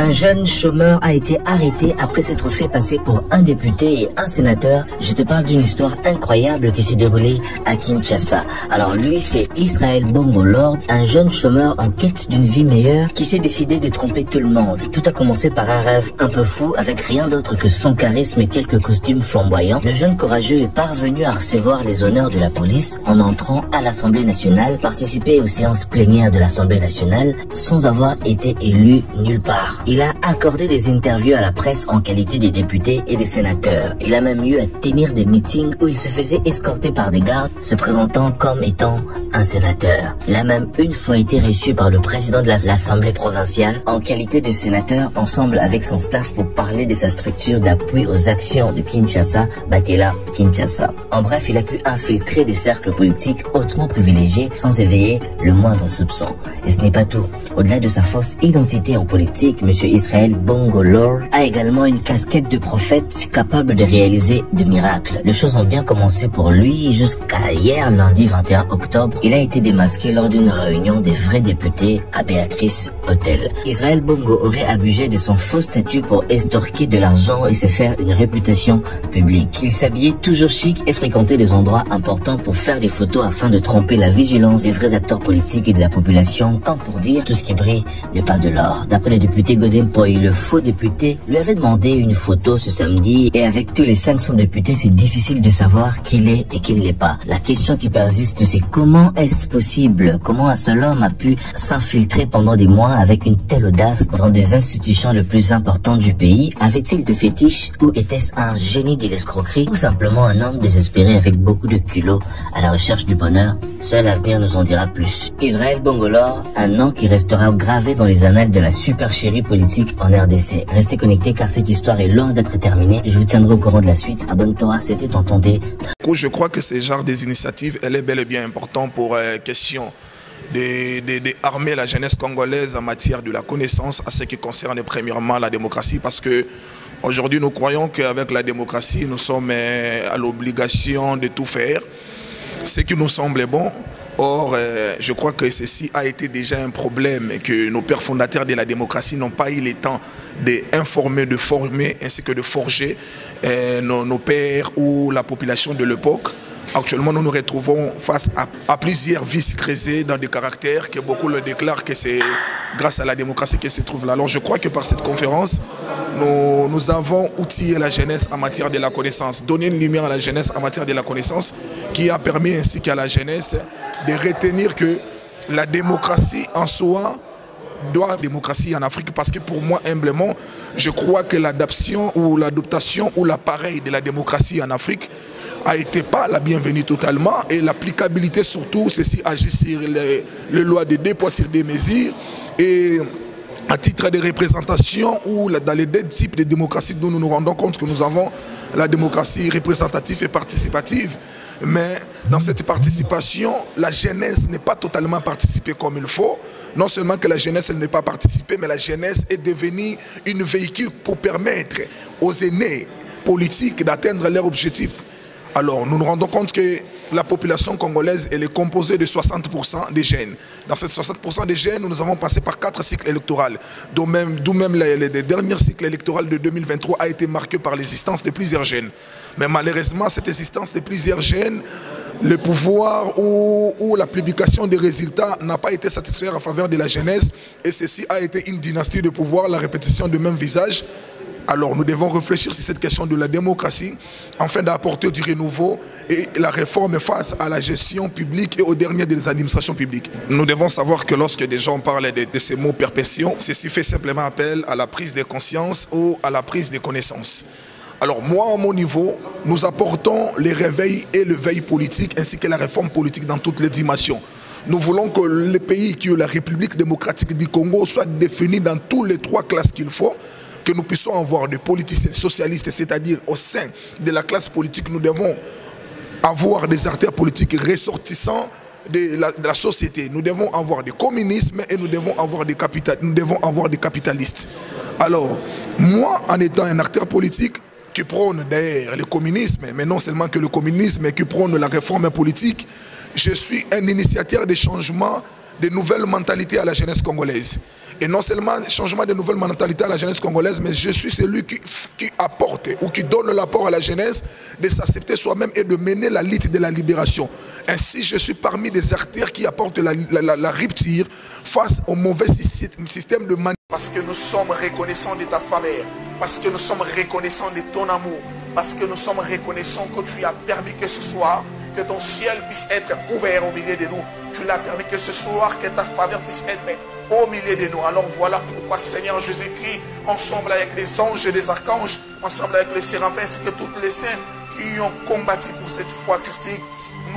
Un jeune chômeur a été arrêté après s'être fait passer pour un député et un sénateur. Je te parle d'une histoire incroyable qui s'est déroulée à Kinshasa. Alors lui, c'est Israel Bongo Lord, un jeune chômeur en quête d'une vie meilleure qui s'est décidé de tromper tout le monde. Tout a commencé par un rêve un peu fou avec rien d'autre que son charisme et quelques costumes flamboyants. Le jeune courageux est parvenu à recevoir les honneurs de la police en entrant à l'Assemblée nationale, participer aux séances plénières de l'Assemblée nationale sans avoir été élu nulle part. Il a accordé des interviews à la presse en qualité des députés et des sénateurs. Il a même eu à tenir des meetings où il se faisait escorter par des gardes, se présentant comme étant un sénateur. Il a même une fois été reçu par le président de l'Assemblée provinciale en qualité de sénateur, ensemble avec son staff pour parler de sa structure d'appui aux actions de Kinshasa, Batela Kinshasa. En bref, il a pu infiltrer des cercles politiques hautement privilégiés sans éveiller le moindre soupçon. Et ce n'est pas tout. Au-delà de sa fausse identité en politique, M. Israel Bongo Lord a également une casquette de prophète capable de réaliser des miracles. Les choses ont bien commencé pour lui jusqu'à hier, lundi 21 octobre. Il a été démasqué lors d'une réunion des vrais députés à Béatrice Hôtel. Israel Bongo aurait abusé de son faux statut pour estorquer de l'argent et se faire une réputation publique. Il s'habillait toujours chic et fréquentait des endroits importants pour faire des photos afin de tromper la vigilance des vrais acteurs politiques et de la population, tant pour dire tout ce qui brille n'est pas de l'or. D'après le député Godin Poy, le faux député lui avait demandé une photo ce samedi et avec tous les 500 députés, c'est difficile de savoir qui l'est et qui ne l'est pas. La question qui persiste, c'est comment est-ce possible? Comment un seul homme a pu s'infiltrer pendant des mois avec une telle audace dans des institutions les plus importantes du pays? Avait-il de fétiche ou était-ce un génie de l'escroquerie ou simplement un homme désespéré avec beaucoup de culot à la recherche du bonheur? Seul l'avenir nous en dira plus. Israel Bongo Lord, un nom qui restera gravé dans les annales de la supercherie politique en RDC. Restez connectés car cette histoire est loin d'être terminée. Je vous tiendrai au courant de la suite. Abonne-toi, c'était Entendez. Je crois que ce genre des initiatives, elle est bel et bien important pour question d'armer la jeunesse congolaise en matière de la connaissance à ce qui concerne premièrement la démocratie, parce que aujourd'hui nous croyons qu'avec la démocratie nous sommes à l'obligation de tout faire, ce qui nous semble bon. Or, je crois que ceci a été déjà un problème et que nos pères fondateurs de la démocratie n'ont pas eu le temps d'informer, de former ainsi que de forger nos pères ou la population de l'époque. Actuellement, nous nous retrouvons face à plusieurs vices creusés dans des caractères que beaucoup le déclarent que c'est grâce à la démocratie qui se trouve là. Alors je crois que par cette conférence, nous avons outillé la jeunesse en matière de la connaissance, donné une lumière à la jeunesse en matière de la connaissance qui a permis ainsi qu'à la jeunesse de retenir que la démocratie en soi doit démocratie en Afrique, parce que pour moi, humblement, je crois que l'adaptation ou l'appareil de la démocratie en Afrique a été pas la bienvenue totalement, et l'applicabilité surtout, ceci agit sur les lois de 2 poids sur 2 mesures, et à titre de représentation ou dans les 2 types de démocratie dont nous nous rendons compte que nous avons la démocratie représentative et participative. Mais dans cette participation, la jeunesse n'est pas totalement participée comme il faut. Non seulement que la jeunesse n'est pas participée, mais la jeunesse est devenue une véhicule pour permettre aux aînés politiques d'atteindre leurs objectifs. Alors, nous nous rendons compte que la population congolaise elle est composée de 60% des jeunes. Dans ces 60% des jeunes, nous avons passé par 4 cycles électoraux. D'où même le dernier cycle électoral de 2023 a été marqué par l'existence de plusieurs jeunes. Mais malheureusement, cette existence de plusieurs jeunes, le pouvoir ou la publication des résultats n'a pas été satisfait en faveur de la jeunesse. Et ceci a été une dynastie de pouvoir, la répétition du même visage. Alors nous devons réfléchir sur cette question de la démocratie afin d'apporter du renouveau et la réforme face à la gestion publique et aux derniers des administrations publiques. Nous devons savoir que lorsque des gens parlent de ces mots perpétuation, ceci fait simplement appel à la prise de conscience ou à la prise de connaissance. Alors moi, à mon niveau, nous apportons les réveils et le veille politique ainsi que la réforme politique dans toutes les dimensions. Nous voulons que le pays qui est la République démocratique du Congo soit défini dans toutes les 3 classes qu'il faut, que nous puissions avoir des politiciens socialistes, c'est-à-dire au sein de la classe politique, nous devons avoir des acteurs politiques ressortissants de la société. Nous devons avoir des communismes et nous devons avoir des capitalistes. Alors, moi, en étant un acteur politique qui prône d'ailleurs le communisme, mais non seulement que le communisme, mais qui prône la réforme politique, je suis un initiateur des changements de nouvelles mentalités à la jeunesse congolaise. Et non seulement changement de nouvelles mentalités à la jeunesse congolaise, mais je suis celui qui apporte ou qui donne l'apport à la jeunesse de s'accepter soi-même et de mener la lutte de la libération. Ainsi, je suis parmi des acteurs qui apportent la rupture face au mauvais système de manipulation. Parce que nous sommes reconnaissants de ta faveur, parce que nous sommes reconnaissants de ton amour, parce que nous sommes reconnaissants que tu as permis que ce soir, que ton ciel puisse être ouvert au milieu de nous. Tu l'as permis que ce soir, que ta faveur puisse être au milieu de nous. Alors voilà pourquoi, Seigneur Jésus-Christ, ensemble avec les anges et les archanges, ensemble avec les séraphins, ainsi que tous les saints qui ont combattu pour cette foi christique,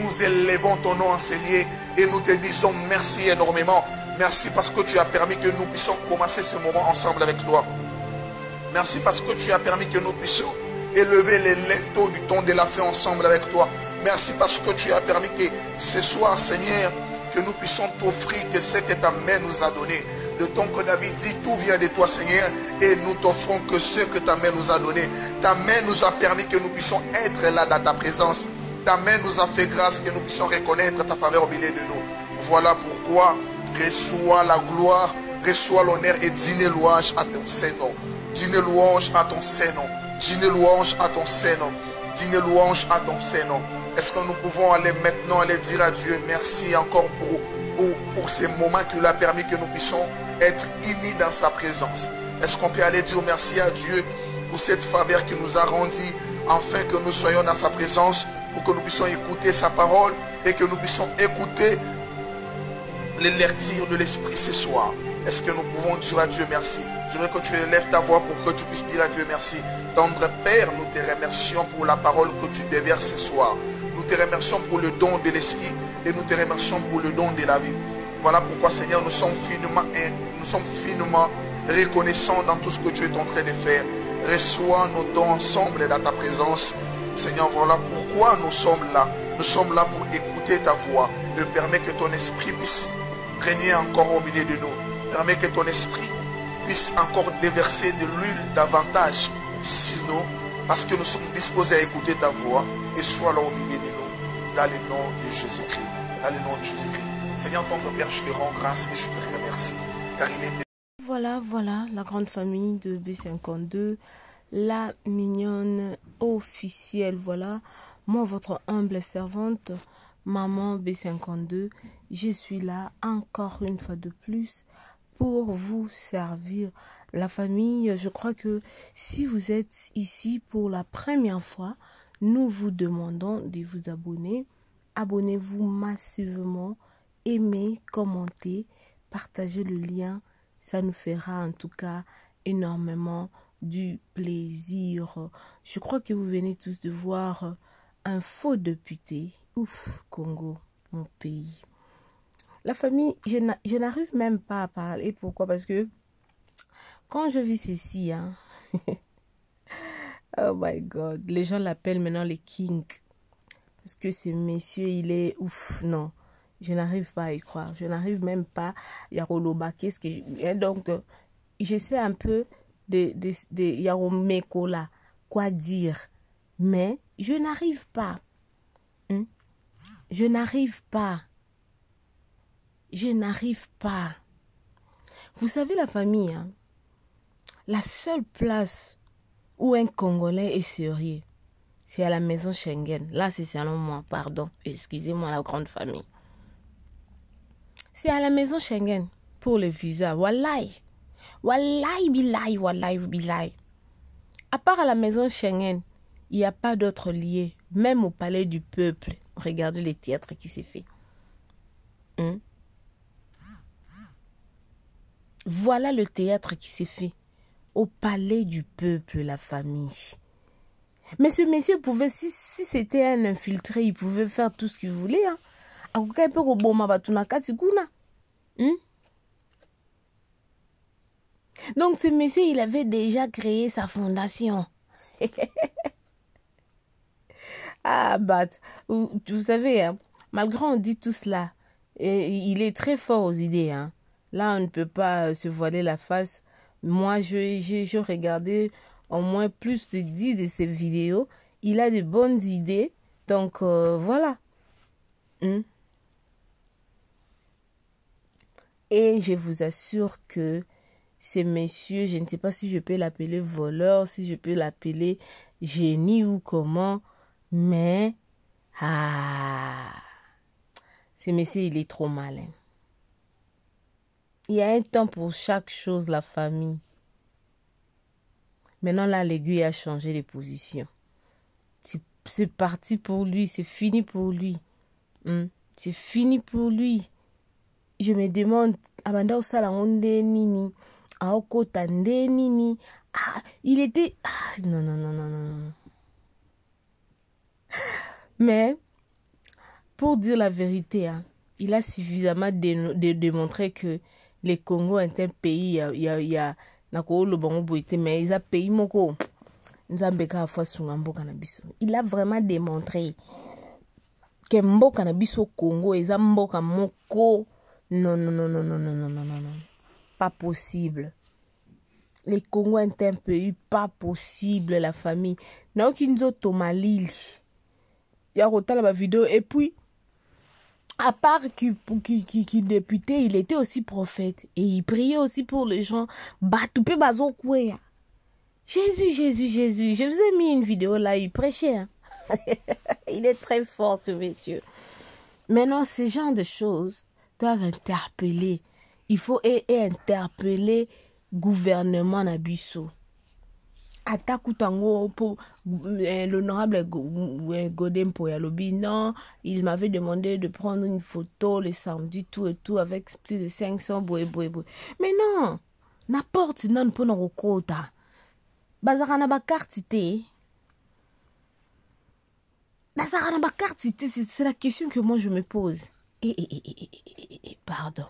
nous élevons ton nom enseigné et nous te disons merci énormément. Merci parce que tu as permis que nous puissions commencer ce moment ensemble avec toi. Merci parce que tu as permis que nous puissions élever les linteaux du ton de la fée ensemble avec toi. Merci parce que tu as permis que ce soir, Seigneur, que nous puissions t'offrir que ce que ta main nous a donné. Le temps que David dit, tout vient de toi, Seigneur, et nous t'offrons que ce que ta main nous a donné. Ta main nous a permis que nous puissions être là dans ta présence. Ta main nous a fait grâce que nous puissions reconnaître ta faveur au milieu de nous. Voilà pourquoi reçois la gloire, reçois l'honneur et dis louange à ton Saint-Nom. Dis louange à ton Saint-Nom. Dis louange à ton Saint-Nom. Dis louange à ton Saint-Nom. Est-ce que nous pouvons aller maintenant aller dire à Dieu merci encore pour ces moments qu'il a permis que nous puissions être unis dans sa présence? Est-ce qu'on peut aller dire merci à Dieu pour cette faveur qu'il nous a rendue, afin que nous soyons dans sa présence, pour que nous puissions écouter sa parole et que nous puissions écouter les lectures de l'Esprit ce soir? Est-ce que nous pouvons dire à Dieu merci? Je veux que tu élèves ta voix pour que tu puisses dire à Dieu merci. Tendre Père, nous te remercions pour la parole que tu déverses ce soir. Nous te remercions pour le don de l'Esprit et nous te remercions pour le don de la vie. Voilà pourquoi, Seigneur, nous sommes finement reconnaissants dans tout ce que tu es en train de faire. Reçois nos dons ensemble dans ta présence. Seigneur, voilà pourquoi nous sommes là. Nous sommes là pour écouter ta voix. Et permets que ton esprit puisse régner encore au milieu de nous. Permets que ton esprit puisse encore déverser de l'huile davantage. Sinon, parce que nous sommes disposés à écouter ta voix, et sois là au milieu de nous, dans le nom de Jésus-Christ. Dans le nom de Jésus-Christ. Seigneur, ton Père, je te rends grâce et je te remercie. Car il était... Voilà, la grande famille de B52, la mignonne officielle. Voilà, moi, votre humble servante, maman B52, je suis là encore une fois de plus pour vous servir. La famille, je crois que si vous êtes ici pour la première fois, nous vous demandons de vous abonner. Abonnez-vous massivement, aimez, commentez, partagez le lien. Ça nous fera en tout cas énormément du plaisir. Je crois que vous venez tous de voir un faux député. Ouf, Congo, mon pays. La famille, je n'arrive même pas à parler. Pourquoi? Parce que quand je vis ceci, hein, oh my God, les gens l'appellent maintenant les kings. Parce que ce monsieur, il est ouf, non. Je n'arrive pas à y croire. Je n'arrive même pas à Yaroloba. Qu'est-ce que... Donc, j'essaie un peu de Yaromeko là, quoi dire. Mais je n'arrive pas. Je n'arrive pas. Je n'arrive pas. Vous savez, la famille, hein, la seule place où un Congolais est sérieux, c'est à la maison Schengen. Là, c'est selon moi, pardon. Excusez-moi, la grande famille. C'est à la maison Schengen pour le visa. Wallahi. Wallahi billahi, wallahi billahi. À part à la maison Schengen, il n'y a pas d'autre lieu. Même au palais du peuple. Regardez les théâtres qui s'est fait. Voilà le théâtre qui s'est fait. Au palais du peuple, la famille. Mais ce monsieur pouvait, si c'était un infiltré, il pouvait faire tout ce qu'il voulait. Hein. Donc ce monsieur, il avait déjà créé sa fondation. Ah, bah, vous savez, hein, malgré on dit tout cela, il est très fort aux idées. Hein. Là, on ne peut pas se voiler la face. Moi, j'ai regardé au moins plus de 10 de ses vidéos. Il a de bonnes idées. Donc, voilà. Et je vous assure que ces messieurs, je ne sais pas si je peux l'appeler voleur, si je peux l'appeler génie ou comment, mais ce monsieur, il est trop malin. Il y a un temps pour chaque chose, la famille. Maintenant, là, l'aiguille a changé de position. C'est parti pour lui, c'est fini pour lui. C'est fini pour lui. Je me demande, Abanda Osalangonde Nini, Aokota Nini, il était... non. Mais, pour dire la vérité, il a suffisamment démontré que le Congo est un pays, mais il a pays moko. Il a vraiment démontré que mboka na biso Congo eza mboka moko. Non. Pas possible. Le Congo est un pays pas possible, la famille. Non, qui nous a tomalil. Il y a autant la vidéo. Et puis, à part qui député, il était aussi prophète. Et il priait aussi pour les gens. Batoupé bazo kouya. Jésus. Je vous ai mis une vidéo là, il prêchait. Il est très fort, ce monsieur. Maintenant, ce genre de choses doivent interpeller. Il faut interpeller gouvernement Nabiso. Attaque tango pour l'honorable Godem Poyalobi. Non, il m'avait demandé de prendre une photo le samedi, tout et tout, avec plus de 500 boé. Mais non, n'importe non pour nos quota. Bazarana ba carte c'est la question que moi je me pose. Pardon.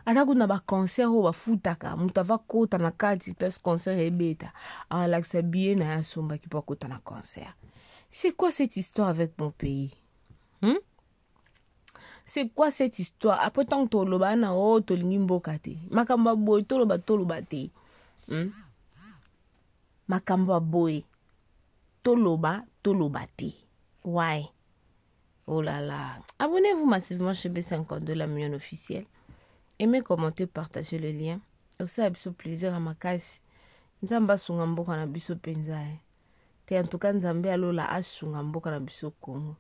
Ataku na ba concert ou ba futaka, mutava kota na kati place concert ebeta. Alaxa bien na somba qui pa kota na concert. C'est quoi cette histoire avec mon pays? C'est quoi cette histoire? Après tant que toloba na o tolingi mboka te. Makamba boy toloba te. Makamba boy toloba te. Why? Oh là là. Abonnez-vous massivement chez B52, la mignonne officielle. Aimez, commentez, partagez le lien. Aussi, avec plaisir à ma casse. Nzamba sungamboka na biso penzae. Te en tout cas, nzambe alola asungamboka na biso Congo.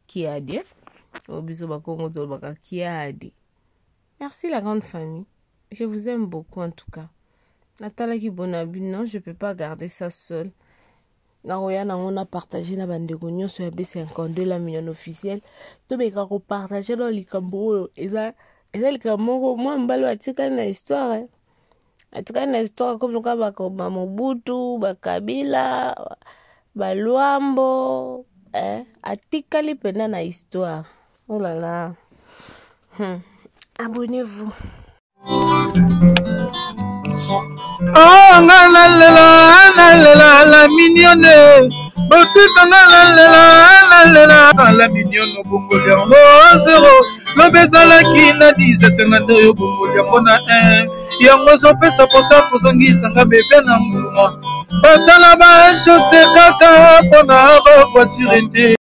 Qui a dit? Au biso ba Congo tolbaka qui a dit? Merci la grande famille. Je vous aime beaucoup en tout cas. Natala ki bonabi, non, je peux pas garder ça seul. On a partagé la bande de sur B52, la mignonne officielle. Tu peux partager dans les cambos. Et ça, les cambos, moi, je vais vous une histoire. Une histoire comme le cas de Mobutu, Kabila, Luambo. Atikali pendant la histoire. Oh là là. Abonnez-vous. Oh la mignonne, la mignonne bongolia zéro, le bezala qui na 10 52 yo bongolia mona 1 yango zo pesa posa pozongisa nga bebe na nguluma basala ba chaussée kaka pona ba voiture